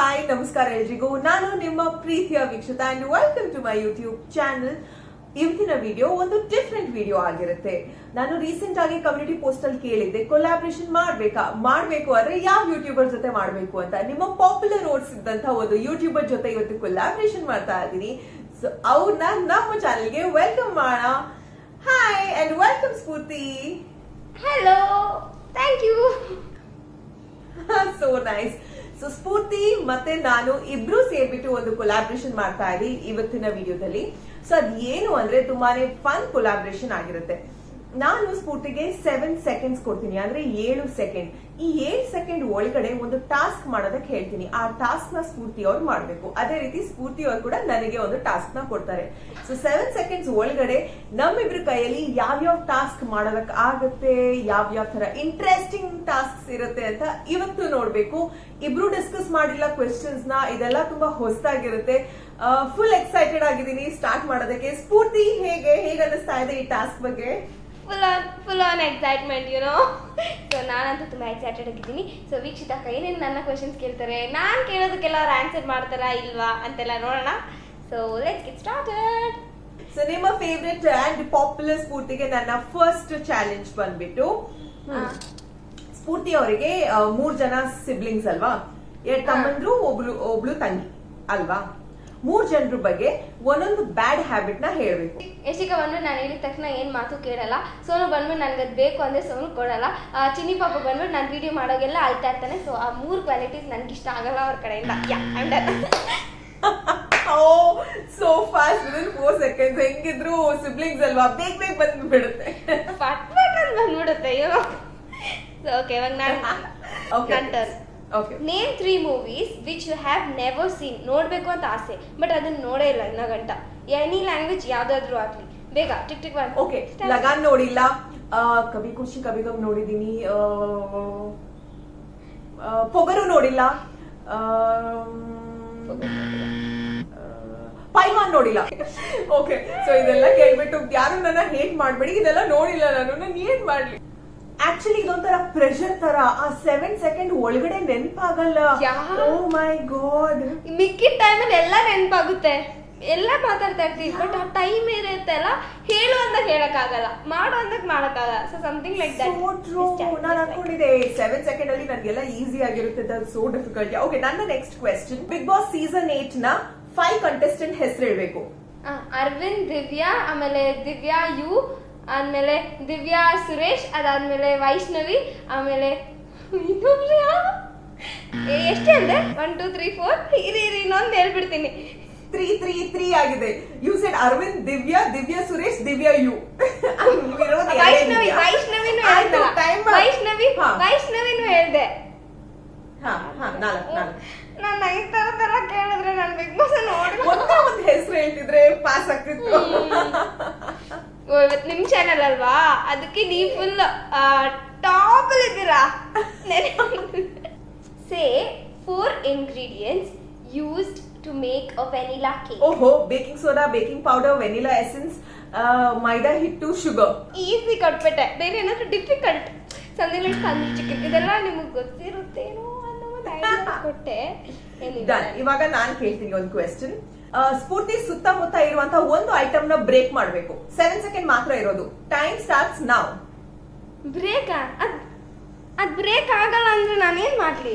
Hi ನಮಸ್ಕಾರ ಎಲ್ರಿಗೂ. ನಾನು ನಿಮ್ಮ ಪ್ರೀತಿಯ Vikshitha and welcome to my YouTube channel. ಇವತ್ತಿನ ವಿಡಿಯೋ ಒಂದು ಡಿಫ್ರೆಂಟ್ ವಿಡಿಯೋ ಆಗಿರುತ್ತೆ. ನಾನು ರೀಸೆಂಟ್ ಆಗಿ ಕಮ್ಯುನಿಟಿ ಪೋಸ್ಟ್ ಅಲ್ಲಿ ಕೇಳಿದ್ದೆ, ಕೊಲಾಬ್ರೇಷನ್ ಮಾಡ್ಬೇಕು ಆದ್ರೆ ಯಾವ ಯೂಟ್ಯೂಬರ್ ಜೊತೆ ಮಾಡ್ಬೇಕು ಅಂತ. ನಿಮ್ಮ ಪಾಪ್ಯುಲರ್ ಓಡಿಸಿದಂತ ಒಂದು ಯೂಟ್ಯೂಬರ್ ಜೊತೆ ಇವತ್ತು ಕೊಲಾಬ್ರೇಷನ್ ಮಾಡ್ತಾ ಇದ್ದೀನಿ. ಸೊ ಅವ್ರನ್ನ ನಮ್ಮ ಚಾನಲ್ಗೆ ವೆಲ್ಕಮ್ ಮಾಡೋಣ. Hi and welcome Spoorthi. Hello, thank you. So nice. So Spoorthi ಮತ್ತೆ ನಾನು ಇಬ್ರು ಸೇರ್ಬಿಟ್ಟು ಒಂದು ಕೊಲಾಬ್ರೇಷನ್ ಮಾಡ್ತಾ ಇದೀವಿ ಇವತ್ತಿನ ವಿಡಿಯೋದಲ್ಲಿ. ಸೊ ಅದ್ ಏನು ಅಂದ್ರೆ ತುಂಬಾನೇ ಫನ್ ಕೊಲಾಬ್ರೇಷನ್ ಆಗಿರುತ್ತೆ. ನಾನು ಸ್ಫೂರ್ತಿಗೆ 7 ಸೆಕೆಂಡ್ಸ್ ಕೊಡ್ತೀನಿ, ಅಂದ್ರೆ 7 ಸೆಕೆಂಡ್. ಈ 7 ಸೆಕೆಂಡ್ ಒಳಗಡೆ ಒಂದು ಟಾಸ್ಕ್ ಮಾಡೋದಕ್ಕೆ ಹೇಳ್ತೀನಿ. ಆ ಟಾಸ್ಕ್ ನ ಸ್ಫೂರ್ತಿ ಅವ್ರು ಮಾಡ್ಬೇಕು. ಅದೇ ರೀತಿ ಸ್ಫೂರ್ತಿ ಅವ್ರು ಕೂಡ ನನಗೆ ಒಂದು ಟಾಸ್ಕ್ ನ ಕೊಡ್ತಾರೆ. ಸೊ 7 ಸೆಕೆಂಡ್ಸ್ ಒಳಗಡೆ ನಮ್ಮಿಬ್ರ ಕೈಯಲ್ಲಿ ಯಾವ್ಯಾವ ಟಾಸ್ಕ್ ಮಾಡೋದಕ್ಕೆ ಆಗುತ್ತೆ, ಯಾವ್ಯಾವ ತರ ಇಂಟ್ರೆಸ್ಟಿಂಗ್ ಟಾಸ್ಕ್ ಇರುತ್ತೆ ಅಂತ ಇವತ್ತು ನೋಡ್ಬೇಕು. ಇಬ್ರು ಡಿಸ್ಕಸ್ ಮಾಡಿಲ್ಲ ಕ್ವೆಶ್ಚನ್ಸ್ ನ. ಇದೆಲ್ಲ ತುಂಬಾ ಹೊಸದಾಗಿರುತ್ತೆ. ಫುಲ್ ಎಕ್ಸೈಟೆಡ್ ಆಗಿದ್ದೀನಿ ಸ್ಟಾರ್ಟ್ ಮಾಡೋದಕ್ಕೆ. ಸ್ಫೂರ್ತಿ ಹೇಗೆ ಅನಿಸ್ತಾ ಇದೆ ಈ ಟಾಸ್ಕ್ ಬಗ್ಗೆ? ಫುಲ್ ಆನ್ ಎಕ್ಸೈಟ್ಮೆಂಟ್, ಸೊ ನಾನಂತೂ ತುಂಬ ಎಕ್ಸೈಟೆಡ್ ಆಗಿದ್ದೀನಿ. ಸೊ ವೀಕ್ಷಿತ ಏನೇನು ನನ್ನ ಕ್ವೆಶನ್ಸ್ ಕೇಳ್ತಾರೆ, ನಾನು ಕೇಳೋದಕ್ಕೆಲ್ಲ ಅವ್ರು ಆನ್ಸರ್ ಮಾಡ್ತಾರಾ ಇಲ್ವಾ ಅಂತೆಲ್ಲ ನೋಡೋಣ. So let's get started. So ನಿಮ್ಮ ಫೇವ್ರೆಟ್ ಅಂಡ್ ಪಾಪ್ಯುಲರ್ ಸ್ಫೂರ್ತಿಗೆ ನನ್ನ ಫಸ್ಟ್ ಚಾಲೆಂಜ್ ಬಂದ್ಬಿಟ್ಟು, ಸ್ಫೂರ್ತಿ ಅವರಿಗೆ 3 ಜನ ಸಿಬ್ಲಿಂಗ್ಸ್ ಅಲ್ವಾ, 2 ತಮ್ಮಂದ್ರು ಒಬ್ಳು ತಂಗಿ ಅಲ್ವಾ. 3 ಜನರ ಬಗ್ಗೆ ಒಂದೊಂದು ಬ್ಯಾಡ್ ಹ್ಯಾಬಿಟ್ ನ ಹೇಳ್ಬೇಕು. ಯಶಿಕಾ ಬಂದ್ಬಿಟ್ಟು ನಾನು ಹೇಳಿದ ತಕ್ಷಣ ಏನ್ ಮಾತು ಕೇಳಲ್ಲ. ಸೋನು ಬಂದ್ಬಿಟ್ಟು ನನ್ಗೆ ಅದು ಬೇಕು ಅಂದ್ರೆ ಸೋನು ಕೊಡಲ್ಲ. ಚಿನ್ನಿ ಪಾಪ ಬಂದ್ಬಿಟ್ಟು ನಾನು ವಿಡಿಯೋ ಮಾಡೋಗೆಲ್ಲ ಅಳ್ತಾ ಇರ್ತಾನೆ. ಸೊ ಆ 3 ಕ್ವಾಲಿಟೀಸ್ ನನ್ಗೆ ಇಷ್ಟ ಆಗಲ್ಲ ಅವ್ರ ಕಡೆಯಿಂದ. So fast, within 4 seconds. ಹೆಂಗಿದ್ರು ಸಿಬ್ಲಿಂಗ್ಸ್ ಅಲ್ವಾ, ಬೇಗ ಬಂದ್ಬಿಡುತ್ತೆ, ಪಟ್ ಅಂತ ಬಂದ್ಬಿಡುತ್ತೆ. ಸೊ ಓಕೆ, ಇವಾಗ ನಾನು name 3 movies which you have never seen. ನೋಡ್ಬೇಕು ಅಂತ ಆಸೆ, ಬಟ್ ಅದನ್ನ ನೋಡೇ ಇಲ್ಲ ಇನ್ನ ಗಂಟ. ಎನಿ ಲ್ಯಾಂಗ್ವೇಜ್ ಯಾವ್ದಾದ್ರು ಆಗ್ಲಿ. ಬೇಗ tick tick one. Okay, Lagaan ನೋಡಿಲ್ಲ, ಕಭಿ ಖುಷಿ ಕಭಿ ಗಮ್ ನೋಡಿದೀನಿ, ಪೊಗರು ನೋಡಿಲ್ಲ, ಪೈಲ್ವಾನ್ ನೋಡಿಲ್ಲ. ಓಕೆ, ಸೊ ಇದೆಲ್ಲ ಕೇಳ್ಬಿಟ್ಟು ಯಾರು ನನ್ನ ಹೇಟ್ ಮಾಡ್ಬೇಡಿ. ಇದೆಲ್ಲ ನೋಡಿಲ್ಲ ನಾನು ಏನ್ ಮಾಡ್ಲಿ. ಆಕ್ಚುಲಿ ಇದೊಂಥರ ಪ್ರೆಷರ್ ತರ. ಆ 7 ಸೆಕೆಂಡ್ ಒಳಗಡೆ ನೆನಪಾಗಲ್ಲ. ಓ ಮೈ ಗಾಡ್, ಮಿಕ್ಕಿದ ಟೈಮಲ್ಲಿ ಎಲ್ಲ ನೆನಪಾಗುತ್ತೆ, ಎಲ್ಲ ಮಾತಾಡ್ತಾ ಇರ್ತೀವಿ. ಬಟ್ ಆ ಟೈಮ್ ಇರುತ್ತೆ ಅಲ್ಲ, ಹೇಳು ಅಂದಾಗ ಹೇಳಕ್ಕಾಗಲ್ಲ, ಮಾಡು ಅಂದಾಗ ಮಾಡಕ್ಕಾಗಲ್ಲ. So something like that. ನಾನು ಅನ್ಕೊಂಡಿದ್ದೆ 7 ಸೆಕೆಂಡ್ ಅಲ್ಲಿ ನನಗೆಲ್ಲ ಈಸಿ ಆಗಿರುತ್ತೆ. That so difficult. ಓಕೆ, ನನ್ನ next question, big boss season 8 ನ 5 ಕಂಟೆಸ್ಟೆಂಟ್ ಹೆಸರು ಹೇಳ್ಬೇಕು. ಅರವಿಂದ್, ದಿವ್ಯಾ, ಆಮೇಲೆ ದಿವ್ಯಾ ಯು, ಆದ್ಮೇಲೆ ದಿವ್ಯಾ ಸುರೇಶ್, ಅದಾದ್ಮೇಲೆ ವೈಷ್ಣವಿ, ಆಮೇಲೆ ಎಷ್ಟೇ ಅಂದ್ರೆ 1 2 3 4 ಇರಿ ಇನ್ನೊಂದು ಹೇಳ್ಬಿಡ್ತೀನಿ. 3 ಆಗಿದೆ. You said Aravind, Divya Suresh, Divya you. ವೈಷ್ಣವಿನೂ ಹೇಳ್ದೆ. ನಾನು ಈ ತರ ಕೇಳಿದ್ರೆ ನಾನು ಬಿಗ್ ಬಾಸ್ ನೋಡಿ ಒಂದು ಹೆಸರು ಹೇಳ್ತಿದ್ರೆ ಪಾಸ್ ಆಗ್ತಿತ್ತು. ಇವತ್ತು ನಿಮ್ ಚಾನಲ್ ಅಲ್ವಾ, ಅದಕ್ಕೆ ನೀವು ಫುಲ್ ಟಾಪ್ ಅಲ್ಲಿ ಇದ್ದೀರಾ. Say 4 ingredients used to make a vanilla cake. ಓಹೋ, baking soda, baking powder, vanilla essence, maida ಹಿಟ್ಟು, ಶುಗರ್. ಈಸಿ ಕೊಟ್ಬಿಟ್ಟೆ. ಬೇರೆ ಏನಾದ್ರು ಡಿಫಿಕಲ್ಟ್, ಸಂದಿಲ್ ತಂದಿ ಚಿಕನ್, ಇದೆಲ್ಲ ನಿಮಗೆ ಗೊತ್ತಿರುತ್ತೇನೋ ಅನ್ನೋ ಒಂದು ಐಡಿಯಾ ಕೊಟ್ಟೆ. ಇವಾಗ ನಾನ್ ಕೇಳ್ತೀನಿ ಒಂದು ಕ್ವೆಶ್ಚನ್. ಸ್ಫೂರ್ತಿ ಸುತ್ತಮುತ್ತ ಇರುವಂತ ಒಂದು ಐಟಮ್ ನ ಬ್ರೇಕ್ ಮಾಡ್ಬೇಕು. 7 ಸೆಕೆಂಡ್ ಮಾತ್ರ ಇರೋದು. Time starts now. ಬ್ರೇಕ್ ಅದ್ ಬ್ರೇಕ್ ಆಗಲ್ಲ ಅಂದ್ರೆ ನಾನೇನ್ ಮಾಡ್ಲಿ?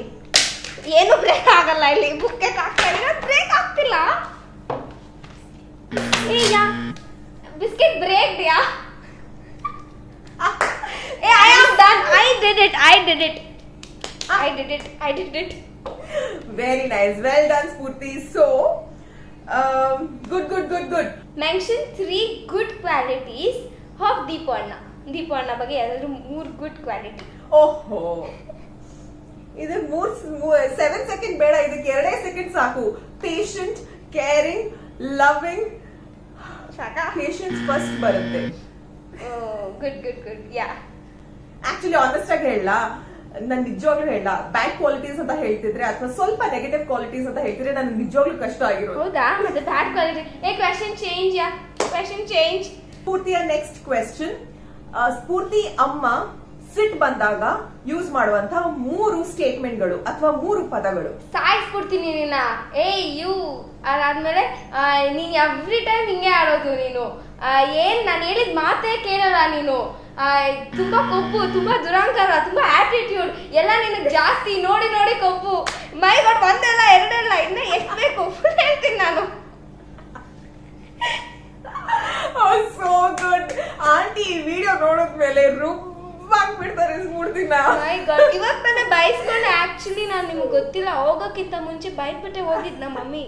ಏನು ಬ್ರೇಕ್ ಆಗಲ್ಲ. ಇಲ್ಲಿ ಬುಕ್ಕೆ ಆಗ್ತಾ ಇಲ್ಲ, ಬ್ರೇಕ್ ಆಗ್ತಿಲ್ಲ. ಬಿಸ್ಕೆಟ್ ಬ್ರೇಕ್ ಯಾ. I am done. I did it. Very nice. Well done, Spurti. So, good. Mention 3 good qualities of Deeparna. Deeparna ಬಗ್ಗೆ ಯಾರಾದ್ರೂ 3 good quality. ಓಹೋ, ಇದು 7 ಸೆಕೆಂಡ್ ಬೇಡ, ಇದಕ್ಕೆ 2 ಸೆಕೆಂಡ್ ಸಾಕು. Patient, caring, loving. ಸಾಕಾ? ಪೇಷನ್ಸ್ ಫಸ್ಟ್ ಬರುತ್ತೆ. ಗುಡ್ ಯಾ. ಆಕ್ಚುಲಿ ಆನೆಸ್ಟ್ ಆಗಿ ಹೇಳ, ನಾನು ನಿಜವಾಗ್ಲೂ ಹೇಳ, ಬ್ಯಾಡ್ ಕ್ವಾಲಿಟೀಸ್ ಅಂತ ಹೇಳ್ತಿದ್ರೆ ಅಥವಾ ಸ್ವಲ್ಪ ನೆಗೆಟಿವ್ ಕ್ವಾಲಿಟೀಸ್ ಅಂತ ಹೇಳ್ತಿದ್ರೆ ನನಗೆ ನಿಜವಾಗ್ಲೂ ಕಷ್ಟ ಆಗಿರೋದು. ಹೌದಾ? ಮತ್ತೆ ಬ್ಯಾಡ್ ಕ್ವಾಲಿಟಿ. Question change. ಸ್ಫೂರ್ತಿಯ ನೆಕ್ಸ್ಟ್ ಕ್ವೆಶ್ಚನ್. ಸ್ಫೂರ್ತಿ ಅಮ್ಮ ಸಿಟ್ ಬಂದಾಗ ಯೂಸ್ ಮಾಡುವಂತ 3 ಸ್ಟೇಟ್ಮೆಂಟ್ಗಳು ಅಥವಾ 3 ಪದಗಳು. ಸಾಯಿಸ್ಬಿಡ್ತೀನಿ ನಿನ್ನ. ಯು ಅದಾದ್ಮೇಲೆ ನೀನ್ ಎವ್ರಿ ಟೈಮ್ ಹಿಂಗೆ ಆಡೋದು ನೀನು. ಏನ್ ನಾನು ಹೇಳಿದ ಮಾತೇ ಕೇಳಲ್ಲ ನೀನು. ತುಂಬಾ ಕೊಬ್ಬು, ತುಂಬಾ ದುರಂಕಾರ, ತುಂಬಾ ಆಟಿಟ್ಯೂಡ್ ಎಲ್ಲ ನಿನಗೆ ಜಾಸ್ತಿ. ನೋಡಿ ನೋಡಿ ಕೊಬ್ಬು. ಮೈ ಗಾಡ್, ಒಂದಲ್ಲ ಎರಡಲ್ಲ, ಇನ್ನ ಎಷ್ಟು ಬೇಕು ಹೇಳ್ತೀನಿ ನಾನು. So good aunty. ಈ ವಿಡಿಯೋ ನೋಡಿದ್ಮೇಲೆ ರುಬ್ಬಾಕ್ಬಿಡ್ತಾರೆ ಸ್ಫೂರ್ತಿನ. ಮೈ ಗಾಡ್, ಇವಾಗ ತಾನೇ ಬೈಸ್ಕೊಂಡು. ಆಕ್ಚುಲಿ ನಾನು ನಿಮ್ಗೆ ಗೊತ್ತಿಲ್ಲ, ಹೋಗೋಕ್ಕಿಂತ ಮುಂಚೆ ಬೈಟ್ಬಿಟ್ಟೆ ಹೋಗಿದ್ ನಮ್ಮ ಮಮ್ಮಿ.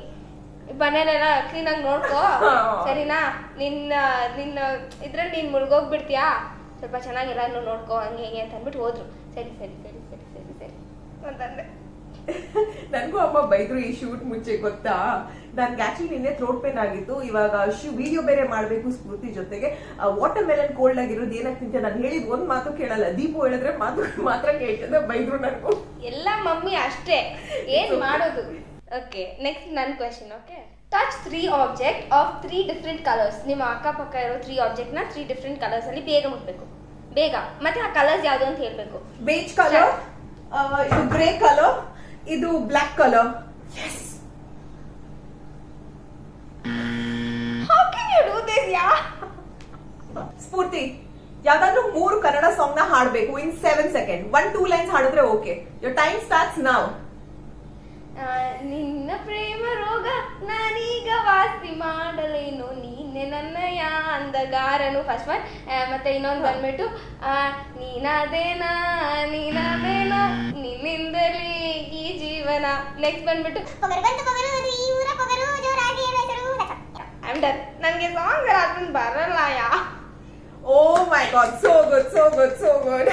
ಮನೇಲೆಲ್ಲ ಕ್ಲೀನಾಗಿ ನೋಡ್ಕೋ ಸರಿನಾ, ನಿನ್ನ ಇದ್ರಲ್ಲಿ ನೀನ್ ಮುಳುಗೋಗ್ಬಿಡ್ತೀಯಾ, ಸ್ವಲ್ಪ ಚೆನ್ನಾಗಿ ಎಲ್ಲಾರು ನೋಡ್ಕೋ ಹಂಗೆ ಹಿಂಗೆ ಅಂತ ಅಂದ್ಬಿಟ್ಟು ಹೋದ್ರು. ಸರಿ ಸರಿ ಸರಿ ಸರಿ ಸರಿ ಸರಿ ಅಂತಂದೆ. ನನ್ಗೂ ಅಮ್ಮ ಬೈದ್ರು ಈ ಶೂಟ್ ಮುಂಚೆ, ಗೊತ್ತಾ. ನನ್ಗೆ ಆಕ್ಚುಲಿ ನಿನ್ನೆ ಥ್ರೋಟ್ ಪೇನ್ ಆಗಿತ್ತು. ಇವಾಗ ವಿಡಿಯೋ ಬೇರೆ ಮಾಡ್ಬೇಕು ಸ್ಫೂರ್ತಿ ಜೊತೆಗೆ. ವಾಟರ್ ಮೆಲನ್ ಕೋಲ್ಡ್ ಆಗಿರೋದು ಏನಕ್ಕೆ ತಿಂತ, ನಾನು ಹೇಳಿದ್ ಒಂದ್ ಮಾತು ಕೇಳಲ್ಲ. ದೀಪು ಹೇಳಿದ್ರೆ ಮಾತ್ರ ಕೇಳ್ತದೆ. ಬೈದ್ರು ನನ್ಗೂ. ಎಲ್ಲ ಮಮ್ಮಿ ಅಷ್ಟೇ, ಏನ್ ಮಾಡೋದು. ಓಕೆ, ನೆಕ್ಸ್ಟ್ ನನ್ನ question. Okay, touch 3 object of 3 different colours. ನಿಮ್ಮ ಅಕ್ಕಪಕ್ಕ ಇರೋ 3 ಆಬ್ಜೆಕ್ಟ್ ನ 3 ಡಿಫ್ರೆಂಟ್ ಕಲರ್ಸ್ ಅಲ್ಲಿ ಬೇಗ ಮುಟ್ಬೇಕು. ಬೇಗ. ಮತ್ತೆ ಆ ಕಲರ್ಸ್ ಯಾವ್ದು ಅಂತ ಹೇಳ್ಬೇಕು. ಬೇಜ್ ಕಲರ್, ಇದು ಗ್ರೇ ಕಲರ್, ಇದು black colour. Yes. How can you do this, yeah? Spoorthi, ಯಾವ್ದಾದ್ರು 3 ಕನ್ನಡ ಸಾಂಗ್ ನ ಹಾಡ್ಬೇಕು ಇನ್ 7 ಸೆಕೆಂಡ್. 1-2 ಲೈನ್ಸ್ ಹಾಡಿದ್ರೆ okay. Your time starts now. ನಿನ್ನ ಪ್ರೇಮ ರೋಗ ನಾನೀಗ ವಾಸಿ ಮಾಡಲೇನು, ನೀನೆ ನನ್ನಯ ಅಂದಗಾರನು ಫಸ್ಟ್ ಒನ್. ಮತ್ತೆ ಇನ್ನೊಂದು ಬಂದ್ಬಿಟ್ಟು ನೀನಾದೇನಾ ನೀನಾದೇನಾ ನಿನ್ನಿಂದಲೇ ಈ ಜೀವನ. ನೆಕ್ಸ್ಟ್ ಬಂದ್ಬಿಟ್ಟು ಐಮ್ ಡನ್. ನನಗೆ ಸಾಂಗ್ ಅದನ್ನ ಬರಲ್ಲ ಯಾ. Oh my God, so good so good so good.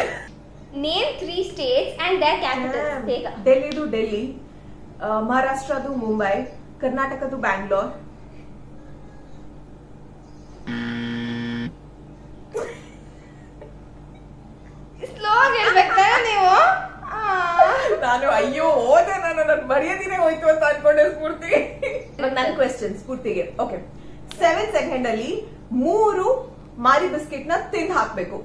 Name 3 states and their capitals. ಬೇಗ. ಡೆಲ್ಲಿದು ಡೆಲ್ಲಿ, ಮಹಾರಾಷ್ಟ್ರದು ಮುಂಬೈ, ಕರ್ನಾಟಕದು ಬ್ಯಾಂಗ್ಳೂರ್. ಸ್ಲೋ ಹೇಳ್ಬೇಕಾ ನೀವು? ನಾನು ಅಯ್ಯೋ ಹೋದೆ, ನನ್ನ ಮರ್ಯಾದಿನೇ ಹೋಯ್ತು ಅಂತ ಅನ್ಕೊಂಡೆ ಸ್ಫೂರ್ತಿ. ನನ್ನ ಕ್ವೆಶ್ಚನ್ ಸ್ಫೂರ್ತಿಗೆ. ಓಕೆ, 7 ಸೆಕೆಂಡ್ ಅಲ್ಲಿ 3 ಮಾರಿ ಬಿಸ್ಕೆಟ್ ನ ತಿಂದು ಹಾಕ್ಬೇಕು.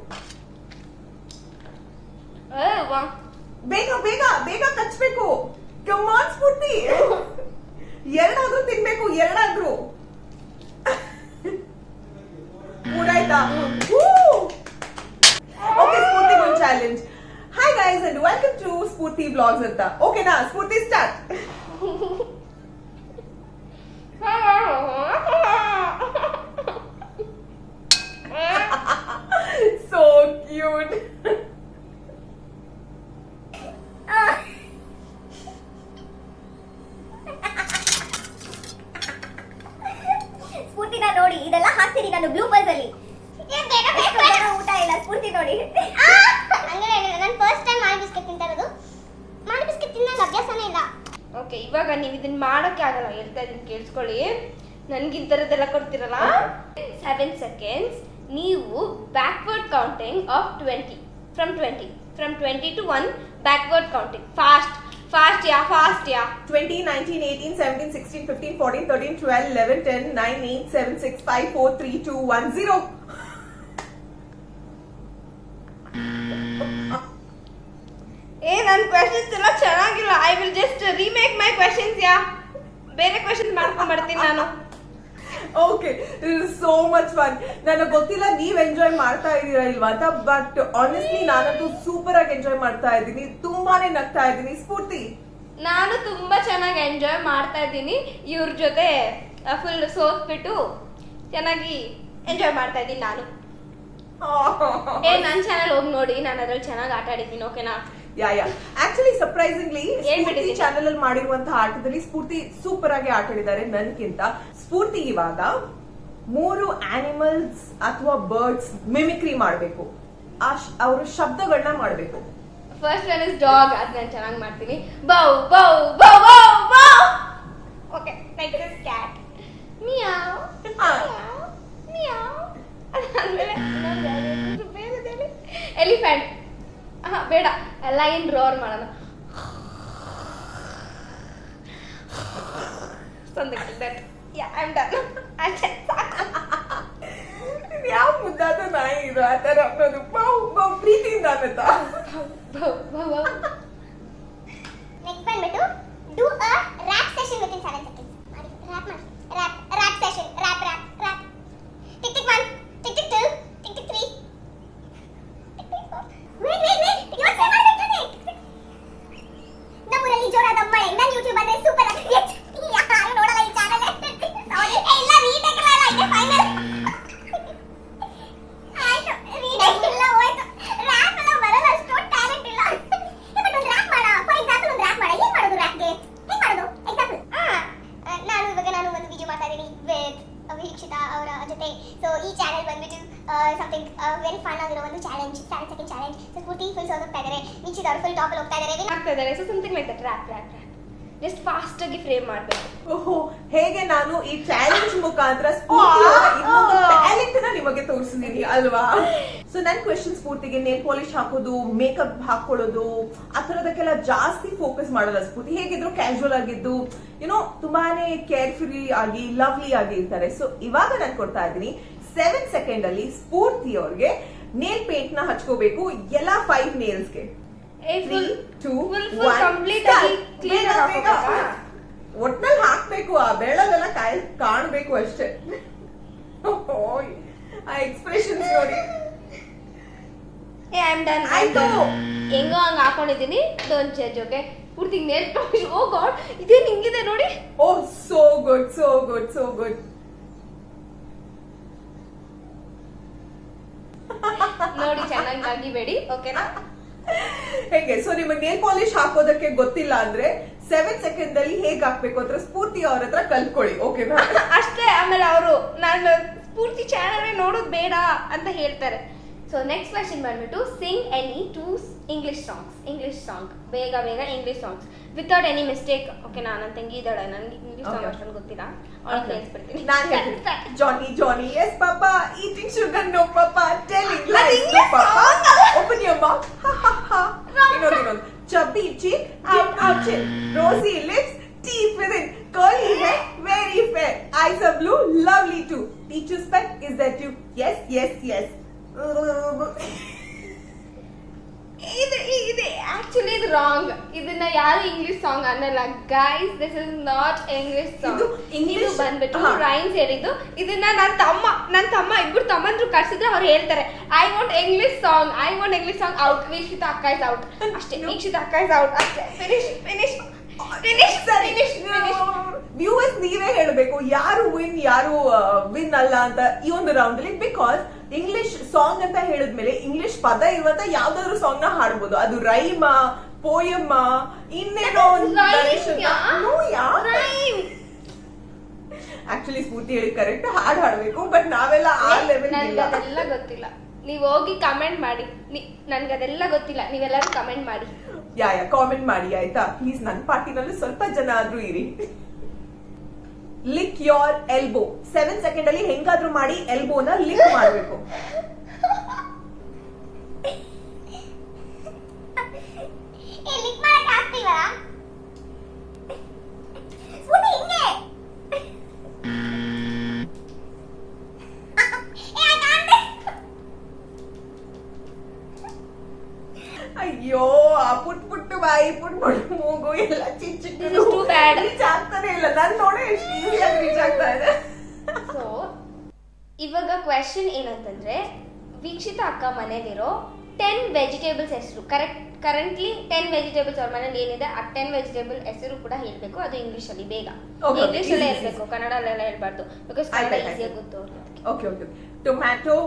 ಬೇಗ ಬೇಗ ಬೇಗ ಕಚ್ಬೇಕು. ಕಮಾನ್ ಸ್ಫೂರ್ತಿ, ಎರಡಾದ್ರೂ ತಿನ್ಬೇಕು, ಎರಡಾದ್ರೂ. ಮೂರಾಯ್ತಾ? ಓಕೆ, ಸ್ಫೂರ್ತಿ ಒಂದು challenge. Hi guys and welcome to Spoorthi vlogs ಅಂತ. ಓಕೆನಾ ಸ್ಫೂರ್ತಿ, ಸ್ಟಾರ್ಟ್. So cute. ಸ್ಫೂರ್ತಿನ ನೋಡಿ ಇದೆಲ್ಲ ಹಾಕ್ತೀನಿ ನಾನು ಬ್ಲೂಪರ್ಸ್ ಅಲ್ಲಿ. ಊಟ ಇಲ್ಲ ಸ್ಫೂರ್ತಿ ನೋಡಿ. ನಾನು ಫಸ್ಟ್ ಟೈಮ್ ಮಾಡಿ ಬಿಸ್ಕೆಟ್ ತಿಂತಾ ಇರೋದು. ಮಾಡಿ ಬಿಸ್ಕೆಟ್ ತಿನ್ನೋದು ಅಭ್ಯಾಸನೇ ಇಲ್ಲ. ಓಕೆ, ಇವಾಗ ನೀವು ಇದನ್ನ ಮಾಡೋಕ್ಕೆ ಆಗಲ್ಲ, ಹೇಳ್ತಾ ಇದನ್ನ ಕೇಳಿಸ್ಕೊಳ್ಳಿ. ನನ್ಗೆ ಇಂಥರದ್ದೆಲ್ಲ ಕೊಡ್ತಿರಲ್ಲ. 7 ಸೆಕೆಂಡ್ಸ್ ನೀವು backward counting of 20 from 20 to 1 backward counting. Fast ಯಾ 20, 19, 18, 17, 16, 15, 14, 13, 12, 11, 10, 9, 8, 7, 6, 5, 4, 3, 2, 1, 0. ನನ್ನ ಕ್ವೆಶ್ಚನ್ಸ್ ಎಲ್ಲ ಚೆನ್ನಾಗಿಲ್ಲ. I will just remake my questions. ಯಾ ಬೇರೆ ಕ್ವೆಶ್ಚನ್ ಮಾಡ್ಕೊಂಡ್ಬರ್ತೀನಿ ನಾನು. Okay, so much fun. ನನಗೆ ಗೊತ್ತಿಲ್ಲ ನೀವ್ ಎಂಜಾಯ್ ಮಾಡ್ತಾ ಇದೀರಾ ಇಲ್ವಾ ಅಂತ, ಬಟ್ ಆನೆಸ್ಟ್ಲಿ ನಾನಂತೂ ಸೂಪರ್ ಆಗಿ ಎಂಜಾಯ್ ಮಾಡ್ತಾ ಇದ್ದೀನಿ. ತುಂಬಾನೇ ನಗ್ತಾ ಇದ್ದೀನಿ. ಸ್ಫೂರ್ತಿ, ನಾನು ತುಂಬಾ ಚೆನ್ನಾಗಿ ಎಂಜಾಯ್ ಮಾಡ್ತಾ ಇದ್ದೀನಿ. ಇವ್ರ ಜೊತೆ ಫುಲ್ ಸೋತ್ಬಿಟ್ಟು ಚೆನ್ನಾಗಿ ಎಂಜಾಯ್ ಮಾಡ್ತಾ ಇದ್ದೀನಿ ನಾನು. ನನ್ನ ಚಾನಲ್ ಹೋಗಿ ನೋಡಿ, ನಾನು ಅದ್ರಲ್ಲಿ ಚೆನ್ನಾಗಿ ಆಟ ಆಡಿದ್ದೀನಿ. ಓಕೆನಾ? ಯಾ ಆಕ್ಚುಲಿ ಸರ್ಪ್ರೈಸಿಂಗ್ಲಿ ಸ್ಫೂರ್ತಿ ಬಿಟ್ಟಿದ್ದೀನಿ? ಚಾನೆಲ್ ಅಲ್ಲಿ ಮಾಡಿರುವಂತಹ ಆಟದಲ್ಲಿ ಸ್ಫೂರ್ತಿ ಸೂಪರ್ ಆಗಿ ಆಟ ಆಡಿದ್ದಾರೆ ನನ್ಗಿಂತ. ಸ್ಫೂರ್ತಿ ಇವಾಗ 3 ಆನಿಮಲ್ಸ್ ಅಥವಾ ಬರ್ಡ್ಸ್ ಮಿಮಿಕ್ರಿ ಮಾಡಬೇಕು. ಅವ್ರ ಶಬ್ದಗಳನ್ನ ಮಾಡಬೇಕು. First one is dog. ಅದು ನಾನು ಚೆನ್ನಾಗಿ ಮಾಡ್ತೀನಿ. Bow bow bow bow bow. Okay, next is cat. Meow meow meow. ಅದಾದ್ಮೇಲೆ ಬೇರೆ ಎಲಿಫೆಂಟ್. ಬೇಡ, ಲೈನ್ ರೋರ್ ಮಾಡೋಣ. ಯಾವ ಮುದ್ದಾದ ನಾಯಿ ಇದು ಆ ತರ ಅನ್ನೋದು. ಪ್ರೀತಿ ನಾನಂತ. ನೆಕ್ಸ್ಟ್ ಬಂದ್ಬಿಟ್ಟು do a rap session with in 7 seconds. Rap ಮಾಡಿ. Rap session. Rap. Tick tick 1, tick tick 2, tick tick 3. Wait. ಯೋಚನೆ ಮಾಡ್ಬೇಕಂತೆ. ನಮ್ಮೂರಲ್ಲಿ ಜೋರಾದ ಮಳೆ. ನನ್ನ ಯೂಟ್ಯೂಬ್ ಅಂದ್ರೆ ಸೂಪರ್ ಆಗಿ ಯಾರು ನೋಡಲ್ಲ ಈ ಚಾನೆಲ್. ಸಾರಿ. ಎಲ್ಲ ರೀಟೇಕ್ ಅಲ್ಲ ಇದೆ ಫೈನಲ್. ಆಯ್ತು ರೀಟೇಕ್ ಇಲ್ಲ ಹೋಯ್ತು. ರ್ಯಾಪ್ ಎಲ್ಲ ಬರಲ್ಲ, ಅಷ್ಟು ಟ್ಯಾಲೆಂಟ್ ಇಲ್ಲ. ಬಟ್ ಒಂದು ರ್ಯಾಪ್ ಮಾಡ. ಫಾರ್ ಎಕ್ಸಾಂಪಲ್ ಒಂದು ರ್ಯಾಪ್ ಮಾಡ. ಏನು ಮಾಡೋದು ರ್ಯಾಪ್ಗೆ? ಹೇಗೆ ಮಾಡೋದು? ಎಕ್ಸಾಂಪಲ್ ನಾನು ಒಂದು ವಿಡಿಯೋ ಮಾಡ್ತಾ ಇದ್ದೀನಿ ವಿತ್ ವೀಕ್ಷಿತಾ ಅವರ ಜೊತೆ. ಸೊ ಈ ಚಾನೆಲ್ ಬಂದ್ಬಿಟ್ಟು ಸಮಥಿಂಗ್ ವೆರಿ ಫನ್ ಆಗಿರೋ ಒಂದು challenge, 7 second challenge. So Spoorthi full song ಹೋಗ್ತಾ ಇದ್ದಾರೆ, ವೀಕ್ಷಿತಾ ಅವರು ಫುಲ್ ಟಾಪ್ ಅಲ್ಲಿ ಹೋಗ್ತಾ ಇದ್ದಾರೆ. So something like that. Rap just fast ಆಗಿ ಫ್ರೇಮ್ ಮಾಡಬೇಕು. ಓಹೋ, ಹೇಗೆ ನಾನು ಈ ಚಾಲೆಂಜ್ ಮುಖಾಂತರ ಟ್ಯಾಲೆಂಟ್ ನ ನಿಮಗೆ ತೋರಿಸಿದೀನಿ ಅಲ್ವಾ? ಸೊ ನನ್ ಕ್ವೆಶನ್ ಸ್ಫೂರ್ತಿಗೆ ನೇಲ್ ಪಾಲಿಶ್ ಹಾಕೋದು, ಮೇಕಪ್ ಹಾಕೊಳ್ಳೋದು ಆ ತರದಕ್ಕೆಲ್ಲ ಜಾಸ್ತಿ ಫೋಕಸ್ ಮಾಡಲ್ಲ ಸ್ಫೂರ್ತಿ. ಹೇಗಿದ್ರು ಕ್ಯಾಶುವಲ್ ಆಗಿದ್ದು ತುಂಬಾನೇ ಕೇರ್ಫುಲಿ ಆಗಿ ಲವ್ಲಿ ಆಗಿ ಇರ್ತಾರೆ. ಸೊ ಇವಾಗ ನಾನು ಕೊಡ್ತಾ ಇದ್ದೀನಿ 7 ಸೆಕೆಂಡ್ ಅಲ್ಲಿ ಸ್ಫೂರ್ತಿ ಅವ್ರಿಗೆ ನೇಲ್ ಪೇಂಟ್ ನ ಹಚ್ಕೋಬೇಕು ಎಲ್ಲ 5 ನೇಲ್ಸ್ಗೆ. 3, 2, 1 ಒಟ್ನಲ್ಲಿ ಹಾಕ್ಬೇಕು. ಆ ಬೆಳಗೆಲ್ಲ ಕಾಣ್ಬೇಕು ಅಷ್ಟೇ. ಆ ಎಕ್ಸ್ಪ್ರೆಷನ್ ನೋಡಿ. ಆಯ್ತು, ಹೆಂಗೋ ಹಂಗ ಹಾಕೊಂಡಿದ್ದೀನಿ. Don't judge, okay? ಪೂರ್ತಿ ನೇಲ್ ಪಾಲಿಶ್. ಓ ಗಾಡ್, ಇದೇ ಹಿಂಗಿದೆ ನೋಡಿ. Oh so good. ನೋಡಿ ಚೆನ್ನಾಗಿ ಆಗಿಬೇಡಿ, ಓಕೆನಾ? ಹೇಗೆ? ಸೊ ನಿಮಗೆ ನೇಲ್ ಪಾಲಿಶ್ ಹಾಕೋದಕ್ಕೆ ಗೊತ್ತಿಲ್ಲ ಅಂದ್ರೆ 7 ಸೆಕೆಂಡ್ ಅಲ್ಲಿ ಹೇಗ್ ಹಾಕ್ಬೇಕು ಅಂತ ಸ್ಫೂರ್ತಿ ಅವ್ರ ಹತ್ರ ಕಲ್ತ್ಕೊಳ್ಳಿ, ಓಕೆನಾ? ಅಷ್ಟೇ. ಆಮೇಲೆ ಅವರು ನಾನು ಸ್ಫೂರ್ತಿ ಚಾನಲ್ ನೋಡೋದು ಬೇಡ ಅಂತ ಹೇಳ್ತಾರೆ. ಸೊ ನೆಕ್ಸ್ಟ್ ಕ್ವೆಶ್ಚನ್ ಬಂದ್ಬಿಟ್ಟು ಸಿಂಗ್ ಎನಿ 2 ಇಂಗ್ಲಿಷ್ ಸಾಂಗ್. ಬೇಗ English songs without any mistake, ಓಕೆನಾ? ನನ್ನ ತಂಗಿ ಇದ್ದಾಳೆ, ನನಗೆ ಇಂಗ್ಲಿಷ್ ಸಾಂಗ್ ಅಷ್ಟೊಂದು ಗೊತ್ತಿಲ್ಲ, ಅವಳಿಗೆ ಕೇಳಿಸ್ಬಿಡ್ತೀನಿ. ನಾನು ಹೇಳ್ತೀನಿ, ಜಾನಿ yes papa, eating sugar no papa, telling lies no papa, open your mouth ha ha ha. ಇನ್ನೊಂದು chubby chin, out chin, rosy lips, teeth within, curly hair, very fair, eyes are blue, lovely too, teacher's pet, is that you? Yes. ಇದು actually ಇದು wrong. ಇದನ್ನ ಯಾರು English song ಅನ್ನಲ್ಲ guys. This is not English song. ಇದು ಬಂದ್ಬಿಟ್ಟು rhymes ಹೇಳಿದ್ದು. ಇದನ್ನ ನನ್ನ ತಮ್ಮ ಇಬ್ಬರು ತಮ್ಮಂದ್ರು ಕಳ್ಸಿದ್ರೆ ಅವ್ರು ಹೇಳ್ತಾರೆ I want English song out. Vikshitha ಅಕ್ಕ ಇಸ್ ಔಟ್ ಅಷ್ಟೇ. ವೀಕ್ಷಿತಾ ಅಕ್ಕ ಇಸ್ ಔಟ್ ಅಷ್ಟೇ. ಫಿನಿಶ್. ವ್ಯೂವರ್ಸ್ ನೀವೇ ಹೇಳಬೇಕು ಯಾರು ವಿನ್ ಅಲ್ಲ ಅಂತ ಈ ಒಂದು ರೌಂಡ್ ಅಲ್ಲಿ. ಬಿಕಾಸ್ ಇಂಗ್ಲಿಷ್ ಸಾಂಗ್ ಅಂತ ಹೇಳಿದ್ಮೇಲೆ ಇಂಗ್ಲಿಷ್ ಪದ ಇರುವಂತ ಯಾವ್ದಾದ್ರು ಸಾಂಗ್ ನ ಹಾಡ್ಬೋದು. ಅದು ರೈಮ, ಪೋಯಮ್ಮ, ಇನ್ನೇನೋ ಆಕ್ಚುಲಿ ಸ್ಫೂರ್ತಿ ಹೇಳಿ ಕರೆಕ್ಟ್ ಹಾಡ್ ಹಾಡ್ಬೇಕು. ಬಟ್ ನಾವೆಲ್ಲ ಆ ಲೆವೆಲ್ ಅದೆಲ್ಲ ಗೊತ್ತಿಲ್ಲ. ನೀವ್ ಹೋಗಿ ಕಮೆಂಟ್ ಮಾಡಿ. ನನ್ಗದೆಲ್ಲ ಗೊತ್ತಿಲ್ಲ, ನೀವೆಲ್ಲರೂ ಕಮೆಂಟ್ ಮಾಡಿ. ಕಾಮೆಂಟ್ ಮಾಡಿ ಆಯ್ತಾ ಪ್ಲೀಸ್. ನನ್ನ ಪಾರ್ಟಿನಲ್ಲೂ ಸ್ವಲ್ಪ ಜನ ಆದ್ರೂ ಇರಿ. ಲಿಕ್ ಯೋರ್ ಎಲ್ಬೋ. 7 ಸೆಕೆಂಡ್ ಅಲ್ಲಿ ಹೆಂಗಾದ್ರೂ ಮಾಡಿ ಎಲ್ಬೋನ ಲಿಕ್ ಮಾಡ್ಬೇಕು. ಲಿಕ್ ಮಾಡಕ್ ಆಗ್ತಿಲ್ವಾ? ಸ್ಫೂರ್ತಿ ಹಿಂಗೆ. ಅಯ್ಯೋ, ಆ ಪುಟ್ ಬಾಯಿ, ಪುಟ್ ಮೂಗು ಎಲ್ಲ ಚಿಕ್ಕ ರೀಚ್ ಆಗ್ತಾನೆ ಇಲ್ಲ. ನಾನು ನೋಡಿ ಎಷ್ಟು ಈಸಿಯಾಗಿ ರೀಚ್ ಆಗ್ತಾ ಇದೆ. ಸೊ ಇವಾಗ ಕ್ವೆಶನ್ ಏನಂತಂದ್ರೆ, ವೀಕ್ಷಿತಾ ಅಕ್ಕ ಮನೇಲಿರೋ 10 ವೆಜಿಟೇಬಲ್ಸ್ ಹೆಸರು ಕರೆಂಟ್ಲಿ 10 ವೆಜಿಟೇಬಲ್ಸ್ ಅವ್ರ ಮನೇಲಿ ಏನಿದೆ ಆ 10 ವೆಜಿಟೇಬಲ್ ಹೆಸರು ಕೂಡ ಹೇಳ್ಬೇಕು. ಅದು ಇಂಗ್ಲಿಷ್ ಅಲ್ಲಿ ಬೇಗ. ಇಂಗ್ಲಿಷ್ ಅಲ್ಲೇ ಹೇಳ್ಬೇಕು, ಕನ್ನಡಲ್ಲೆಲ್ಲ ಹೇಳ್ಬಾರ್ದು. ಬಿಕಾಸ್ ಕನ್ನಡ ಈಸಿಯಾಗಿ ಗೊತ್ತು ಅವ್ರಿಗೆ. Okay. Tomato,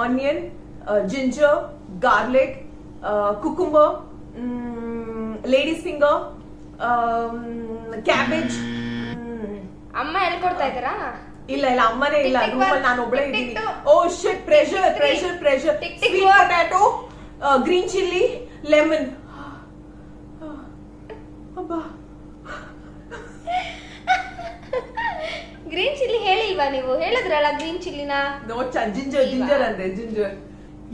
onion, ginger, garlic, cucumber, lady's finger, cabbage. ಅಮ್ಮ ಹೇಳ್ಕೊಡ್ತಾ ಇದ್ದೀರಾ? ಇಲ್ಲ ಅಮ್ಮನೇ ಇಲ್ಲ, ರೂಮಲ್ಲಿ ನಾನು ಒಬ್ಳೆ ಇದ್ದೀನಿ. Oh shit, pressure. Sweet potato, green chilli, lemon. ಅಬ್ಬಾ, ಗ್ರೀನ್ ಚಿಲ್ಲಿ ಹೇಳಿಲ್ವಾ ನೀವು? ಹೇಳಿದ್ರಲ್ಲ ಗ್ರೀನ್ ಚಿಲ್ಲಿನ. ನೋ, ಜಿಂಜರ್ ಅಂದ್ರೆ ಜಿಂಜರ್.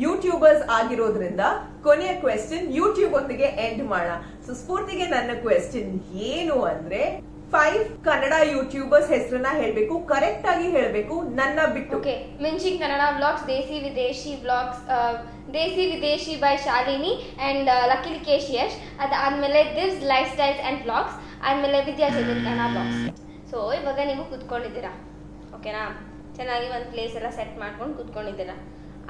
ಯೂಟ್ಯೂಬರ್ಸ್ ಆಗಿರೋದ್ರಿಂದ ಕೊನೆಯ ಕ್ವೆಶ್ಚನ್ ಯೂಟ್ಯೂಬ್ ಹೊತ್ತಿಗೆ ಎಂಡ್ ಮಾಡೋಣ. ಸೊ ಸ್ಫೂರ್ತಿಗೆ ನನ್ನ ಕ್ವೆಶ್ಚನ್ ಏನು ಅಂದ್ರೆ, 5 ಕನ್ನಡ ಯೂಟ್ಯೂಬರ್ಸ್ ಹೆಸರನ್ನ ಹೇಳ್ಬೇಕು, ಕರೆಕ್ಟ್ ಆಗಿ ಹೇಳ್ಬೇಕು, ನನ್ನ ಬಿಟ್ಟು. ಓಕೆ, ಮಿಂಚಿಂಗ್ ಕನ್ನಡ ವ್ಲಾಗ್ಸ್, ದೇಸಿ ವಿದೇಶಿ ವ್ಲಾಗ್ಸ್, ದೇಸಿ ವಿದೇಶಿ ಬೈ ಶಾಲಿನಿ ಅಂಡ್ ಲಕಿಲಿ ಕೇಶಿಯಶ್. ಅದಾದ್ಮೇಲೆ ದಿವ್ಸ್ ಲೈಫ್ ಸ್ಟೈಲ್ಸ್ ಅಂಡ್ ವ್ಲಾಗ್ಸ್, ಆದ್ಮೇಲೆ ವಿದ್ಯಾ ಜಗನ್ ಕನ್ನಡ ವ್ಲಾಗ್ಸ್. ಸೊ ಇವಾಗ ನೀವು ಕುತ್ಕೊಂಡಿದ್ದೀರಾ, ಓಕೆನಾ? ಚೆನ್ನಾಗಿ ಒಂದು ಪ್ಲೇಸ್ ಎಲ್ಲ ಸೆಟ್ ಮಾಡ್ಕೊಂಡು ಕುತ್ಕೊಂಡಿದ್ದೀರಾ.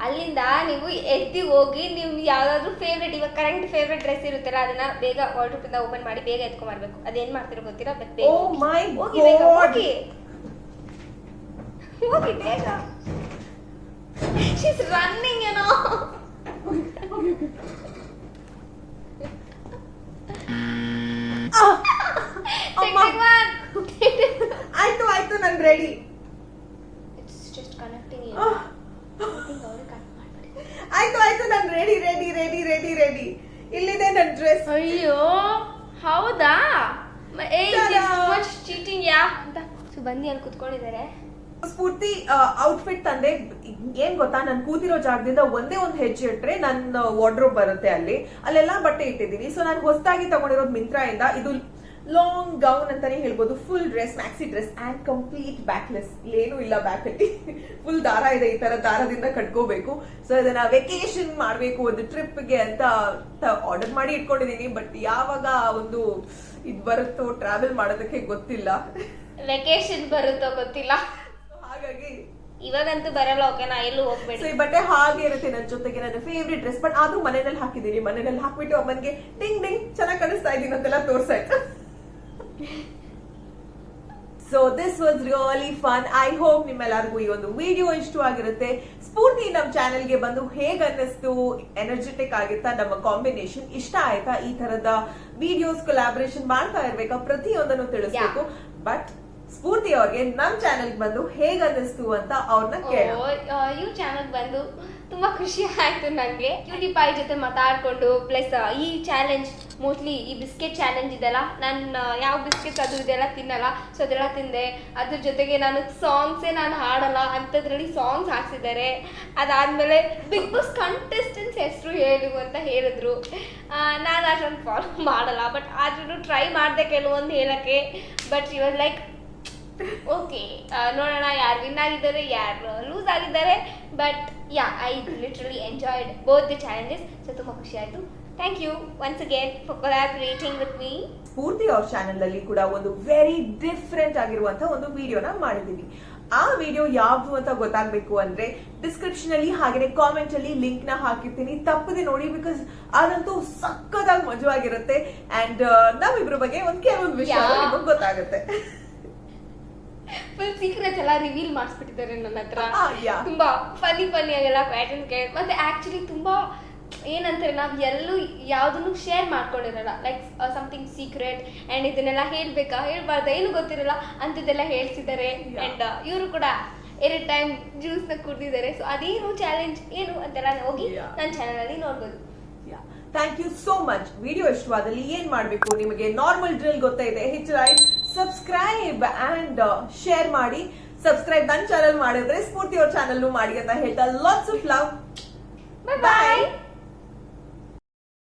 ಅಲ್ಲಿಂದ ನೀವು ಎದ್ದು ಹೋಗಿ ನಿಮ್ಗೆ ಯಾವ್ದಾದ್ರು ಫೇವ್ರೇಟ್, ಇವಾಗ ಕರೆಂಟ್ ಫೇವ್ರೇಟ್ ಡ್ರೆಸ್ ಇರುತ್ತಲ್ಲ, ಅದನ್ನ ಬೇಗ ವಾರ್ಡ್ರೋಬ್ ಇಂದ ಓಪನ್ ಮಾಡಿ ಬೇಗ ಎತ್ಕೊಂಡ್ಬರ್ಬೇಕು. ಅದೇನ್ ಮಾಡ್ತಿರೋ ಗೊತ್ತಿರಾ? ಬೇಗ Oh my ಹೋಗಿ ಬೇಗ God. ಹೋಗಿ ಹೋಗಿ ಬೇಗ. She's running, you know. Take one. ಆಯ್ತು ನಾನು ready. It's just connecting you. I think ಅವ್ರು ಕಟ್ ಮಾಡ್ಬಿಡಿ. ಆಯ್ತು ನಾನು ರೆಡಿ. ಇಲ್ಲಿದೆ ನನ್ನ ಡ್ರೆಸ್. ಅಯ್ಯೋ ಹೌದಾ? ಮಚ್ ಚೀಟಿಂಗ್ ಯಾ ಅಂತ ಬನ್ನಿ ಅಲ್ಲಿ ಕುತ್ಕೊಂಡಿದ್ದಾರೆ. ಸ್ಫೂರ್ತಿ ಔಟ್ಫಿಟ್ ತಂದೆ. ಏನ್ ಗೊತ್ತಾ, ನಾನು ಕೂತಿರೋ ಜಾಗದಿಂದ ಒಂದೇ ಒಂದು ಹೆಜ್ಜೆ ಇಟ್ರೆ ನನ್ನ ವಾರ್ಡ್ರೋಬ್ ಬರುತ್ತೆ. ಅಲ್ಲೆಲ್ಲ ಬಟ್ಟೆ ಇಟ್ಟಿದ್ದೀನಿ. ಸೊ ನಾನು ಹೊಸದಾಗಿ ತಗೊಂಡಿರೋದು ಮಿಂತ್ರಾ ಇಂದ. ಇದು ಲಾಂಗ್ ಗೌನ್ ಅಂತಾನೆ ಹೇಳ್ಬೋದು. Full dress, maxi dress and complete backless. ಏನೂ ಇಲ್ಲ ಬ್ಯಾಕ್ ಅಲ್ಲಿ, ಫುಲ್ ದಾರ ಇದೆ. ಈ ತರ ದಾರದಿಂದ ಕಟ್ಕೋಬೇಕು. ಸೊ ಇದನ್ನ ವೆಕೇಶನ್ ಮಾಡ್ಬೇಕು, ಒಂದು ಟ್ರಿಪ್ಗೆ ಅಂತ ಆರ್ಡರ್ ಮಾಡಿ ಇಟ್ಕೊಂಡಿದೀನಿ. ಬಟ್ ಯಾವಾಗ ಒಂದು ಇದು ಬರುತ್ತೋ ಟ್ರಾವೆಲ್ ಮಾಡೋದಕ್ಕೆ ಗೊತ್ತಿಲ್ಲ. ವೆಕೇಶನ್ ಬರುತ್ತೋ ಗೊತ್ತಿಲ್ಲ. ಹಾಗಾಗಿ ಇವಾಗಂತೂ ಬರಲ್ಲ. ಓಕೆನಾ? ಎಲ್ಲೂ ಹೋಗ್ಬೇಡಿ. ಸೊ ಈ ಬಟ್ಟೆ ಹಾಗೆ ಇರುತ್ತೆ ನನ್ನ ಜೊತೆಗೆ. ನನ್ನ ಫೇವ್ರೆಟ್ ಡ್ರೆಸ್. ಬಟ್ ಆದ್ರೂ ಮನೆಯಲ್ಲಿ ಹಾಕಿದೀನಿ. ಮನೆಯಲ್ಲಿ ಹಾಕ್ಬಿಟ್ಟು ಅಮ್ಮನ್ಗೆ ಟಿಂಗ್ ಟಿಂಗ್ ಚೆನ್ನಾಗಿ ಕಾಣಿಸ್ತಾ ಇದೀನಿ ಅಂತೆಲ್ಲ ತೋರ್ಸಾಯ್ತು. So this was really fun. I hope ನಿಮ್ಮೆಲ್ಲರಿಗೂ ಈ ಒಂದು ವಿಡಿಯೋ ಇಷ್ಟವಾಗಿರುತ್ತೆ. ಸ್ಫೂರ್ತಿ ನಮ್ಮ ಚಾನೆಲ್ಗೆ ಬಂದು ಹೇಗ್ ಅನ್ನಿಸ್ತು? ಎನರ್ಜೆಟಿಕ್ ಆಗಿತ್ತಾ ನಮ್ಮ ಕಾಂಬಿನೇಷನ್? ಇಷ್ಟ ಆಯ್ತಾ? ಈ ತರದ ವಿಡಿಯೋಸ್ ಕೊಲಾಬರೇಷನ್ ಮಾಡ್ತಾ ಇರ್ಬೇಕಾ? ಪ್ರತಿಯೊಂದನ್ನು ತಿಳಿಸ್ಬೇಕು. ಬಟ್ ಸ್ಫೂರ್ತಿ ಅವ್ರಿಗೆ ನಮ್ ಚಾನೆಲ್ ಬಂದು ಹೇಗ್ ಅನ್ನಿಸ್ತು ಅಂತ ಅವ್ರನ್ನ ಕೇಳೋಣ. ಇವ್ ಚಾನಲ್ ಬಂದು ತುಂಬಾ ಖುಷಿ ಆಯ್ತು ನಂಗೆ. ಕ್ಯೂಟಿ ಪೈ ಜೊತೆ ಮಾತಾಡ್ಕೊಂಡು ಪ್ಲಸ್ ಈ ಚಾಲೆಂಜ್, ಮೋಸ್ಟ್ಲಿ ಈ ಬಿಸ್ಕೆಟ್ ಚಾಲೆಂಜ್ ಇದೆಲ್ಲ, ನಾನು ಯಾವ ಬಿಸ್ಕೆಟ್ಸ್ ಅದು ಇದೆಲ್ಲ ತಿನ್ನಲ್ಲ. ಸೊ ಅದೆಲ್ಲ ತಿಂದೆ. ಅದ್ರ ಜೊತೆಗೆ ನಾನು ಸಾಂಗ್ಸೇ ನಾನು ಹಾಡಲ್ಲ ಅಂಥದ್ರಲ್ಲಿ ಸಾಂಗ್ಸ್ ಹಾಕ್ಸಿದ್ದಾರೆ. ಅದಾದ್ಮೇಲೆ ಬಿಗ್ ಬಾಸ್ ಕಂಟೆಸ್ಟೆಂಟ್ಸ್ ಹೆಸರು ಹೇಳು ಅಂತ ಹೇಳಿದ್ರು. ನಾನು ಅಷ್ಟೊಂದು ಫಾಲೋ ಮಾಡಲ್ಲ, ಬಟ್ ಆದ್ರೂ ಟ್ರೈ ಮಾಡಿದೆ ಕೆಲವೊಂದು ಹೇಳಕ್ಕೆ. But she was like okay, ನೋಡೋಣ ಯಾರು ವಿನ್ ಆಗಿದ್ದಾರೆ, ಯಾರು ಲೂಸ್ ಆಗಿದ್ದಾರೆ. But yeah, I literally enjoyed both the challenges. So ತುಂಬ ಖುಷಿ ಆಯಿತು. Thank you once again for collaborating with me. Spoorthi ಅವ್ರ ಚಾನೆಲ್ ಅಲ್ಲಿ ಕೂಡ ಒಂದು ವೆರಿ ಡಿಫ್ರೆಂಟ್ ಆಗಿರುವಂತ ಒಂದು ವಿಡಿಯೋನ ಮಾಡಿದೀವಿ. ಆ ವಿಡಿಯೋ ಯಾವ್ದು ಅಂತ ಗೊತ್ತಾಗ್ಬೇಕು ಅಂದ್ರೆ ಡಿಸ್ಕ್ರಿಪ್ಷನ್ ಅಲ್ಲಿ ಹಾಗೆ ಕಾಮೆಂಟ್ ಅಲ್ಲಿ ಲಿಂಕ್ ನ ಹಾಕಿರ್ತೀನಿ. ತಪ್ಪದೆ ನೋಡಿ, ಬಿಕಾಸ್ ಅದಂತೂ ಸಕ್ಕದಾಗಿ ಮಜವಾಗಿರುತ್ತೆ. ಅಂಡ್ ನಾವಿಬ್ರ ಬಗ್ಗೆ ಕೆಲವೊಂದು ವಿಷಯ ನಿಮಗೆ ಗೊತ್ತಾಗುತ್ತೆ. ಫುಲ್ ಸೀಕ್ರೆಟ್ಸ್ ಎಲ್ಲ ರಿವೀಲ್ ಮಾಡಿಸ್ಬಿಟ್ಟಿದ್ದಾರೆ ನನ್ನ ಹತ್ರ. Yeah. ತುಂಬಾ ಫನಿ ಆಗೆಲ್ಲ ಕ್ವೆಶನ್ ಕೇಳಿ, ಮತ್ತೆ ಆಕ್ಚುಲಿ ತುಂಬಾ ಏನಂತಾರೆ, ನಾವು ಎಲ್ಲೂ ಯಾವ್ದನ್ನು ಶೇರ್ ಮಾಡ್ಕೊಂಡಿರಲ್ಲ. ಲೈಕ್ ಸಮಥಿಂಗ್ ಸೀಕ್ರೆಟ್ ಅಂಡ್ ಇದನ್ನೆಲ್ಲ ಹೇಳ್ಬೇಕಾ ಹೇಳ್ಬಾರ್ದ ಏನು ಗೊತ್ತಿರಲ್ಲ ಅಂಥದ್ದೆಲ್ಲ ಹೇಳ್ಸಿದ್ದಾರೆ. ಅಂಡ್ ಇವರು ಕೂಡ 2 ಟೈಮ್ ಜ್ಯೂಸ್ ನ ಕುಡಿದಿದ್ದಾರೆ. ಸೊ ಅದೇನು ಚಾಲೆಂಜ್ ಏನು ಅಂತೆಲ್ಲ ಹೋಗಿ ನನ್ನ ಚಾನೆಲ್ ಅಲ್ಲಿ ನೋಡ್ಬೋದು. Thank you so much. Video ಇಷ್ಟವಾದಲ್ಲಿ ಏನ್ ಮಾಡ್ಬೇಕು? ನಿಮಗೆ ನಾರ್ಮಲ್ ಡ್ರಿಲ್ ಗೊತ್ತಾಯಿದೆ. Hit like, subscribe and share ಮಾಡಿ. ಸಬ್ಸ್ಕ್ರೈಬ್ ನನ್ನ ಚಾನಲ್ ಮಾಡಿದ್ರೆ ಸ್ಫೂರ್ತಿ ಅವ್ರ ಚಾನಲ್ ಮಾಡಿ ಅಂತ ಹೇಳ್ತಾ lots of love. Bye bye.